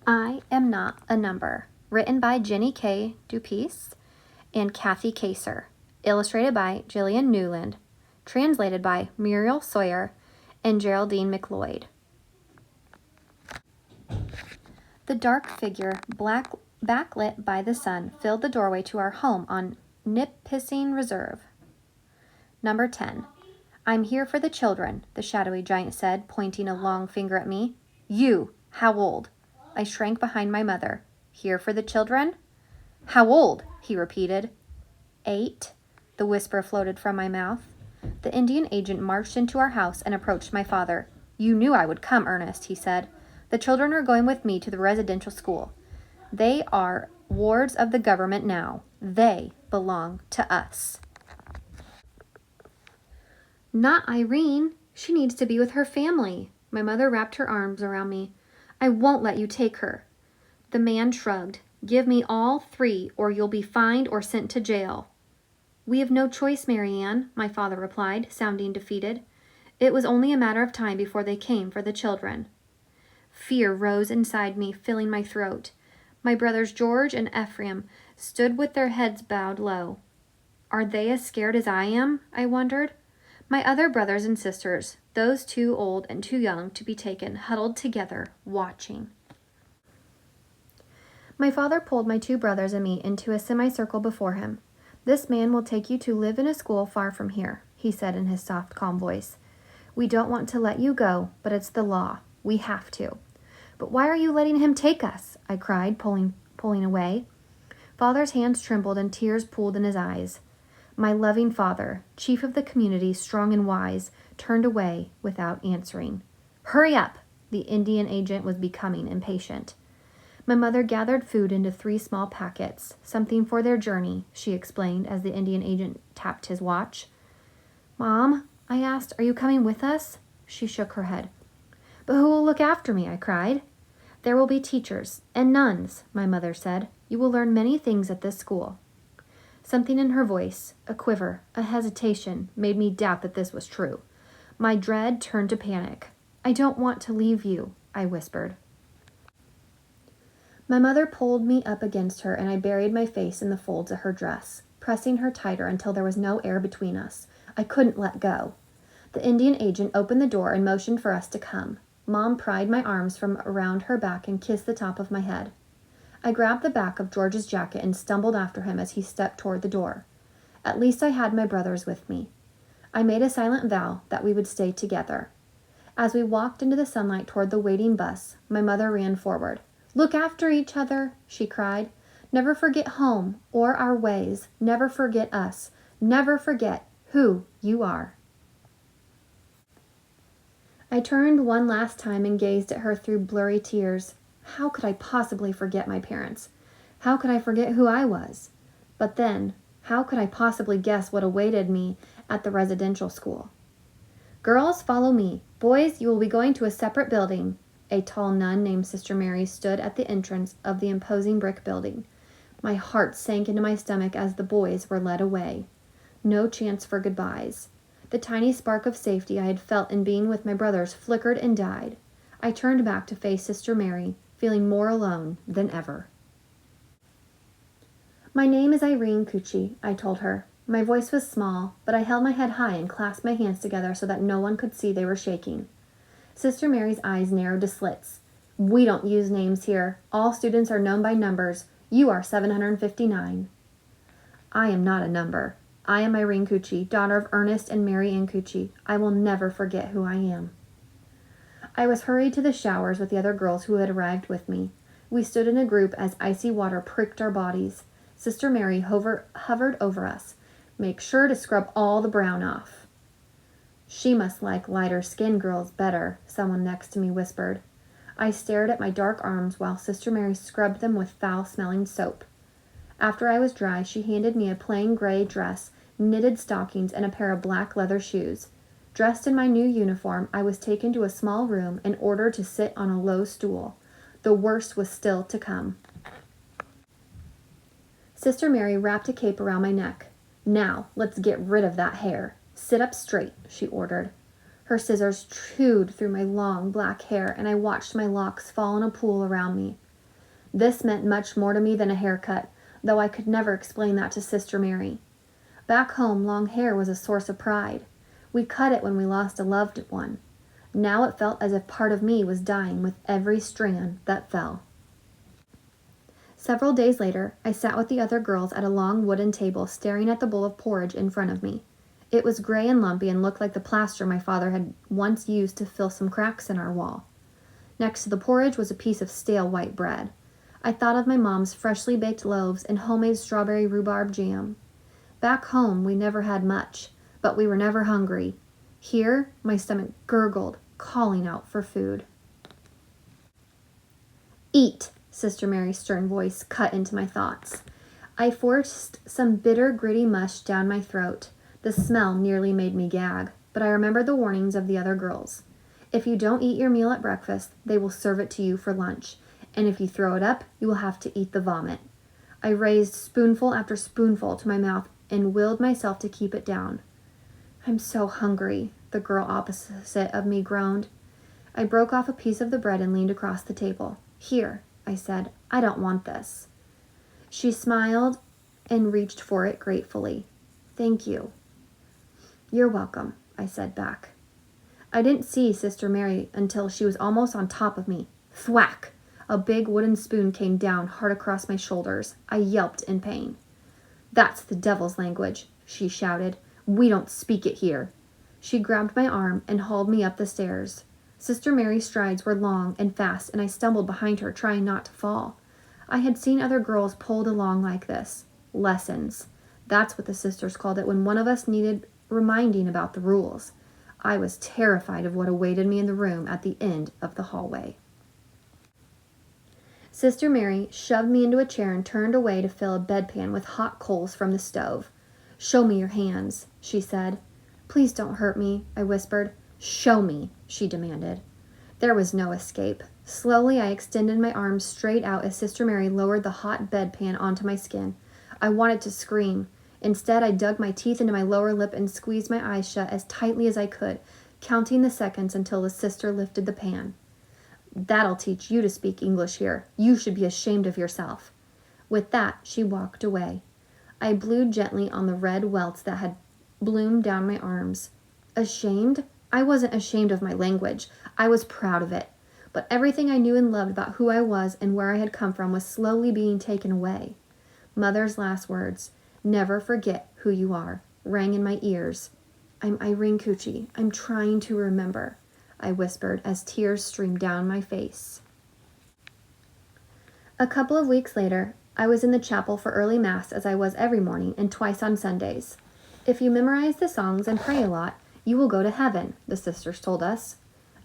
I Am Not a Number, written by Jenny K. Dupuis and Kathy Kaser, illustrated by Jillian Newland, translated by Muriel Sawyer and Geraldine McLeod. The dark figure, backlit by the sun, filled the doorway to our home on Nipissing Reserve. Number 10. I'm here for the children, the shadowy giant said, pointing a long finger at me. You, how old? I shrank behind my mother. Here for the children? How old? He repeated. 8, the whisper floated from my mouth. The Indian agent marched into our house and approached my father. You knew I would come, Ernest, he said. The children are going with me to the residential school. They are wards of the government now. They belong to us. Not Irene. She needs to be with her family. My mother wrapped her arms around me. I won't let you take her. The man shrugged. Give me all 3 or you'll be fined or sent to jail. We have no choice, Marianne, my father replied, sounding defeated. It was only a matter of time before they came for the children. Fear rose inside me, filling my throat. My brothers George and Ephraim stood with their heads bowed low. Are they as scared as I am? I wondered. My other brothers and sisters, those too old and too young to be taken, huddled together, watching. My father pulled my 2 brothers and me into a semicircle before him. This man will take you to live in a school far from here, he said in his soft, calm voice. We don't want to let you go, but it's the law. We have to. But why are you letting him take us? I cried, pulling away. Father's hands trembled and tears pooled in his eyes. My loving father, chief of the community, strong and wise, turned away without answering. Hurry up! The Indian agent was becoming impatient. My mother gathered food into 3 small packets, something for their journey, she explained as the Indian agent tapped his watch. Mom, I asked, are you coming with us? She shook her head. But who will look after me? I cried. There will be teachers and nuns, my mother said. You will learn many things at this school. Something in her voice, a quiver, a hesitation, made me doubt that this was true. My dread turned to panic. I don't want to leave you, I whispered. My mother pulled me up against her, and I buried my face in the folds of her dress, pressing her tighter until there was no air between us. I couldn't let go. The Indian agent opened the door and motioned for us to come. Mom pried my arms from around her back and kissed the top of my head. I grabbed the back of George's jacket and stumbled after him as he stepped toward the door. At least I had my brothers with me. I made a silent vow that we would stay together. As we walked into the sunlight toward the waiting bus, my mother ran forward. Look after each other, she cried. Never forget home or our ways. Never forget us. Never forget who you are. I turned one last time and gazed at her through blurry tears. How could I possibly forget my parents? How could I forget who I was? But then, how could I possibly guess what awaited me at the residential school? Girls, follow me. Boys, you will be going to a separate building. A tall nun named Sister Mary stood at the entrance of the imposing brick building. My heart sank into my stomach as the boys were led away. No chance for goodbyes. The tiny spark of safety I had felt in being with my brothers flickered and died. I turned back to face Sister Mary, feeling more alone than ever. My name is Irene Cucci, I told her. My voice was small, but I held my head high and clasped my hands together so that no one could see they were shaking. Sister Mary's eyes narrowed to slits. We don't use names here. All students are known by numbers. You are 759. I am not a number. I am Irene Cucci, daughter of Ernest and Mary Ann Cucci. I will never forget who I am. I was hurried to the showers with the other girls who had arrived with me. We stood in a group as icy water pricked our bodies. Sister Mary hovered over us. Make sure to scrub all the brown off. She must like lighter-skinned girls better, someone next to me whispered. I stared at my dark arms while Sister Mary scrubbed them with foul-smelling soap. After I was dry, she handed me a plain gray dress, knitted stockings, and a pair of black leather shoes. Dressed in my new uniform, I was taken to a small room and ordered to sit on a low stool. The worst was still to come. Sister Mary wrapped a cape around my neck. Now, let's get rid of that hair. Sit up straight, she ordered. Her scissors chewed through my long black hair, and I watched my locks fall in a pool around me. This meant much more to me than a haircut, though I could never explain that to Sister Mary. Back home, long hair was a source of pride. We cut it when we lost a loved one. Now it felt as if part of me was dying with every strand that fell. Several days later, I sat with the other girls at a long wooden table staring at the bowl of porridge in front of me. It was gray and lumpy and looked like the plaster my father had once used to fill some cracks in our wall. Next to the porridge was a piece of stale white bread. I thought of my mom's freshly baked loaves and homemade strawberry rhubarb jam. Back home, we never had much, but we were never hungry. Here, my stomach gurgled, calling out for food. "Eat," Sister Mary's stern voice cut into my thoughts. I forced some bitter, gritty mush down my throat. The smell nearly made me gag, but I remembered the warnings of the other girls. If you don't eat your meal at breakfast, they will serve it to you for lunch, and if you throw it up, you will have to eat the vomit. I raised spoonful after spoonful to my mouth and willed myself to keep it down. "I'm so hungry," the girl opposite of me groaned. I broke off a piece of the bread and leaned across the table. "Here," I said, "I don't want this." She smiled and reached for it gratefully. "Thank you." "You're welcome," I said back. I didn't see Sister Mary until she was almost on top of me. Thwack! A big wooden spoon came down hard across my shoulders. I yelped in pain. "That's the devil's language," she shouted. "We don't speak it here." She grabbed my arm and hauled me up the stairs. Sister Mary's strides were long and fast, and I stumbled behind her, trying not to fall. I had seen other girls pulled along like this. Lessons. That's what the sisters called it when one of us needed reminding about the rules. I was terrified of what awaited me in the room at the end of the hallway. Sister Mary shoved me into a chair and turned away to fill a bedpan with hot coals from the stove. "Show me your hands," she said. "Please don't hurt me," I whispered. "Show me," she demanded. There was no escape. Slowly, I extended my arms straight out as Sister Mary lowered the hot bedpan onto my skin. I wanted to scream. Instead, I dug my teeth into my lower lip and squeezed my eyes shut as tightly as I could, counting the seconds until the sister lifted the pan. "That'll teach you to speak English here. You should be ashamed of yourself." With that, she walked away. I blew gently on the red welts that had bloomed down my arms. Ashamed? I wasn't ashamed of my language. I was proud of it. But everything I knew and loved about who I was and where I had come from was slowly being taken away. Mother's last words, "Never forget who you are," rang in my ears. "I'm Irene Cucci. I'm trying to remember," I whispered as tears streamed down my face. A couple of weeks later, I was in the chapel for early mass as I was every morning and twice on Sundays. "If you memorize the songs and pray a lot, you will go to heaven," the sisters told us.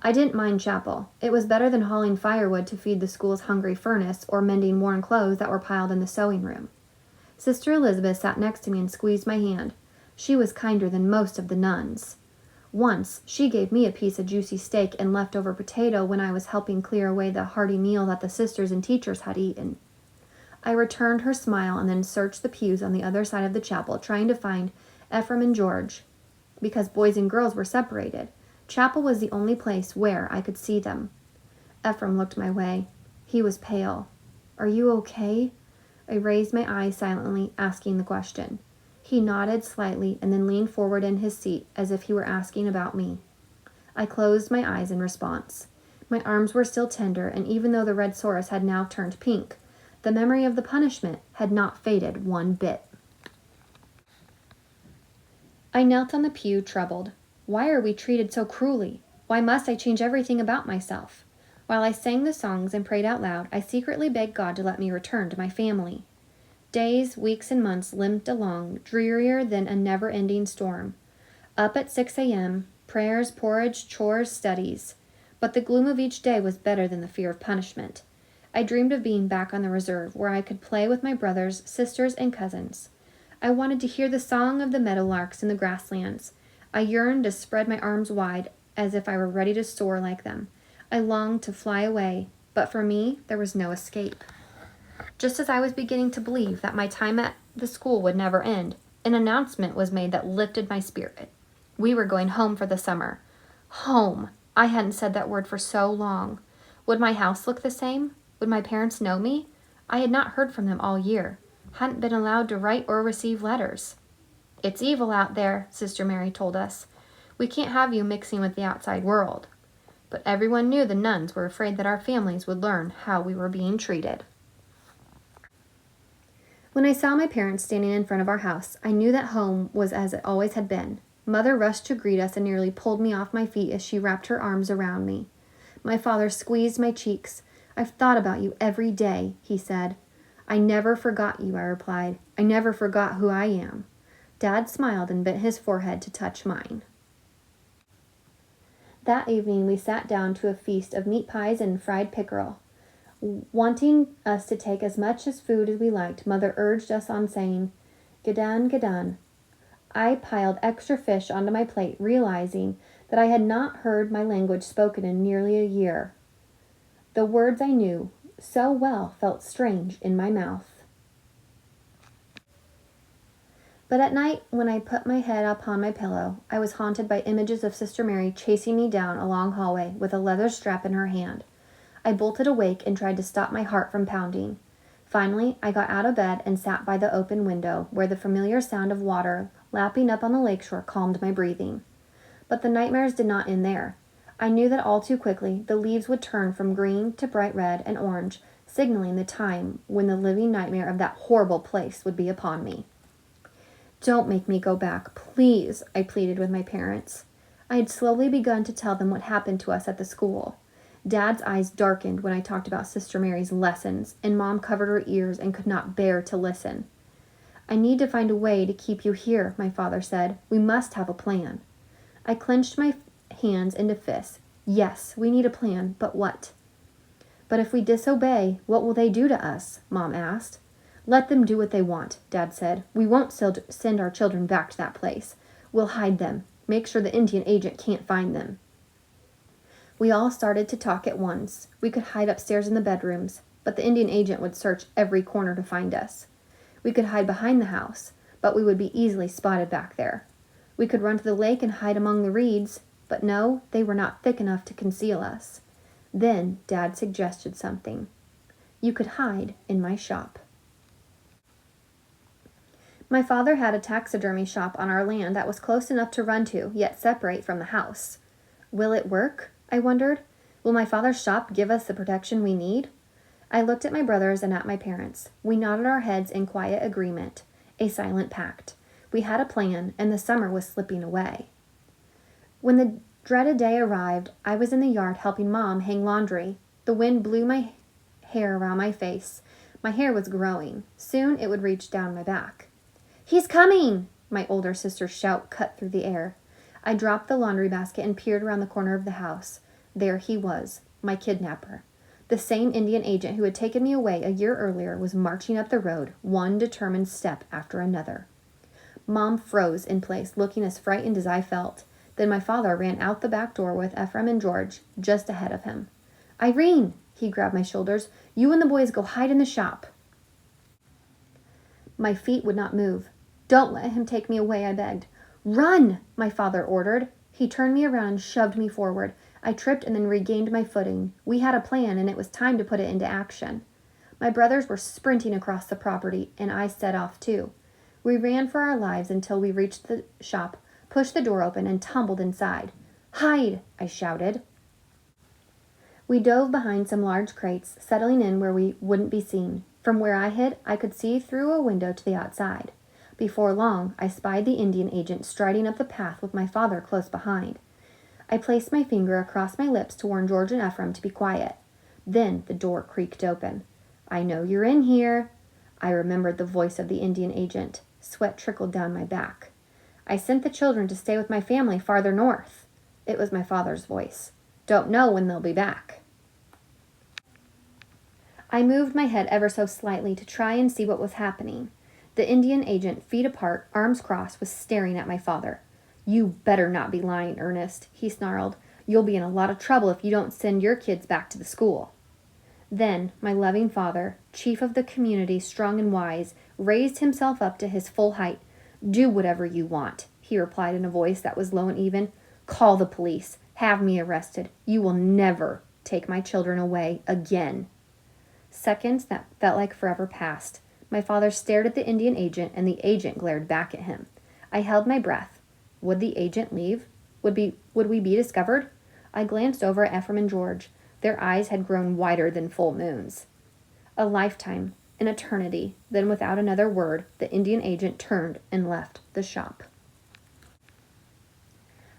I didn't mind chapel. It was better than hauling firewood to feed the school's hungry furnace or mending worn clothes that were piled in the sewing room. Sister Elizabeth sat next to me and squeezed my hand. She was kinder than most of the nuns. Once, she gave me a piece of juicy steak and leftover potato when I was helping clear away the hearty meal that the sisters and teachers had eaten. I returned her smile and then searched the pews on the other side of the chapel, trying to find Ephraim and George. Because boys and girls were separated, chapel was the only place where I could see them. Ephraim looked my way. He was pale. "Are you okay?" I raised my eyes silently, asking the question. He nodded slightly and then leaned forward in his seat as if he were asking about me. I closed my eyes in response. My arms were still tender, and even though the red sores had now turned pink, the memory of the punishment had not faded one bit. I knelt on the pew, troubled. Why are we treated so cruelly? Why must I change everything about myself? While I sang the songs and prayed out loud, I secretly begged God to let me return to my family. Days, weeks, and months limped along, drearier than a never-ending storm. Up at 6 a.m., prayers, porridge, chores, studies. But the gloom of each day was better than the fear of punishment. I dreamed of being back on the reserve, where I could play with my brothers, sisters, and cousins. I wanted to hear the song of the meadowlarks in the grasslands. I yearned to spread my arms wide, as if I were ready to soar like them. I longed to fly away, but for me, there was no escape. Just as I was beginning to believe that my time at the school would never end, an announcement was made that lifted my spirit. We were going home for the summer. Home! I hadn't said that word for so long. Would my house look the same? Would my parents know me? I had not heard from them all year, hadn't been allowed to write or receive letters. "It's evil out there," Sister Mary told us. "We can't have you mixing with the outside world." But everyone knew the nuns were afraid that our families would learn how we were being treated. When I saw my parents standing in front of our house, I knew that home was as it always had been. Mother rushed to greet us and nearly pulled me off my feet as she wrapped her arms around me. My father squeezed my cheeks. "I've thought about you every day," he said. "I never forgot you," I replied. "I never forgot who I am." Dad smiled and bent his forehead to touch mine. That evening we sat down to a feast of meat pies and fried pickerel. Wanting us to take as much as food as we liked, Mother urged us on, saying, "Gadan, gadan." I piled extra fish onto my plate, realizing that I had not heard my language spoken in nearly a year. The words I knew so well felt strange in my mouth. But at night, when I put my head upon my pillow, I was haunted by images of Sister Mary chasing me down a long hallway with a leather strap in her hand. I bolted awake and tried to stop my heart from pounding. Finally, I got out of bed and sat by the open window, where the familiar sound of water lapping up on the lakeshore calmed my breathing. But the nightmares did not end there. I knew that all too quickly the leaves would turn from green to bright red and orange, signaling the time when the living nightmare of that horrible place would be upon me. "Don't make me go back, please," I pleaded with my parents. I had slowly begun to tell them what happened to us at the school. Dad's eyes darkened when I talked about Sister Mary's lessons, and Mom covered her ears and could not bear to listen. "I need to find a way to keep you here," my father said. "We must have a plan." I clenched my hands into fists. "Yes, we need a plan, but what?" "But if we disobey, what will they do to us?" Mom asked. "Let them do what they want," Dad said. "We won't send our children back to that place. We'll hide them. Make sure the Indian agent can't find them." We all started to talk at once. We could hide upstairs in the bedrooms, but the Indian agent would search every corner to find us. We could hide behind the house, but we would be easily spotted back there. We could run to the lake and hide among the reeds, but no, they were not thick enough to conceal us. Then Dad suggested something. "You could hide in my shop." My father had a taxidermy shop on our land that was close enough to run to, yet separate from the house. Will it work? I wondered. Will my father's shop give us the protection we need? I looked at my brothers and at my parents. We nodded our heads in quiet agreement, a silent pact. We had a plan, and the summer was slipping away. When the dreaded day arrived, I was in the yard helping Mom hang laundry. The wind blew my hair around my face. My hair was growing. Soon it would reach down my back. "He's coming!" My older sister's shout cut through the air. I dropped the laundry basket and peered around the corner of the house. There he was, my kidnapper. The same Indian agent who had taken me away a year earlier was marching up the road, one determined step after another. Mom froze in place, looking as frightened as I felt. Then my father ran out the back door with Ephraim and George just ahead of him. "Irene," he grabbed my shoulders, "you and the boys go hide in the shop." My feet would not move. "Don't let him take me away," I begged. "Run," my father ordered. He turned me around and shoved me forward. I tripped and then regained my footing. We had a plan, and it was time to put it into action. My brothers were sprinting across the property, and I set off too. We ran for our lives until we reached the shop, pushed the door open, and tumbled inside. "Hide!" I shouted. We dove behind some large crates, settling in where we wouldn't be seen. From where I hid, I could see through a window to the outside. Before long, I spied the Indian agent striding up the path with my father close behind. I placed my finger across my lips to warn George and Ephraim to be quiet. Then the door creaked open. "I know you're in here." I remembered the voice of the Indian agent. Sweat trickled down my back. "I sent the children to stay with my family farther north." It was my father's voice. "Don't know when they'll be back." I moved my head ever so slightly to try and see what was happening. The Indian agent, feet apart, arms crossed, was staring at my father. "You better not be lying, Ernest," he snarled. "You'll be in a lot of trouble if you don't send your kids back to the school." Then my loving father, chief of the community, strong and wise, raised himself up to his full height. "Do whatever you want," he replied in a voice that was low and even. "Call the police. Have me arrested. You will never take my children away again." Seconds that felt like forever passed. My father stared at the Indian agent, and the agent glared back at him. I held my breath. Would the agent leave? Would we be discovered? I glanced over at Ephraim and George. Their eyes had grown wider than full moons. A lifetime, an eternity. Then, without another word, the Indian agent turned and left the shop.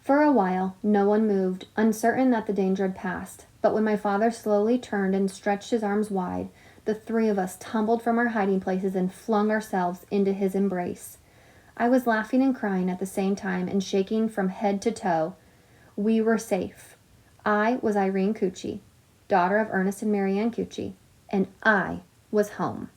For a while, no one moved, uncertain that the danger had passed. But when my father slowly turned and stretched his arms wide, the three of us tumbled from our hiding places and flung ourselves into his embrace. I was laughing and crying at the same time and shaking from head to toe. We were safe. I was Irene Cucci, daughter of Ernest and Marianne Cucci, and I was home.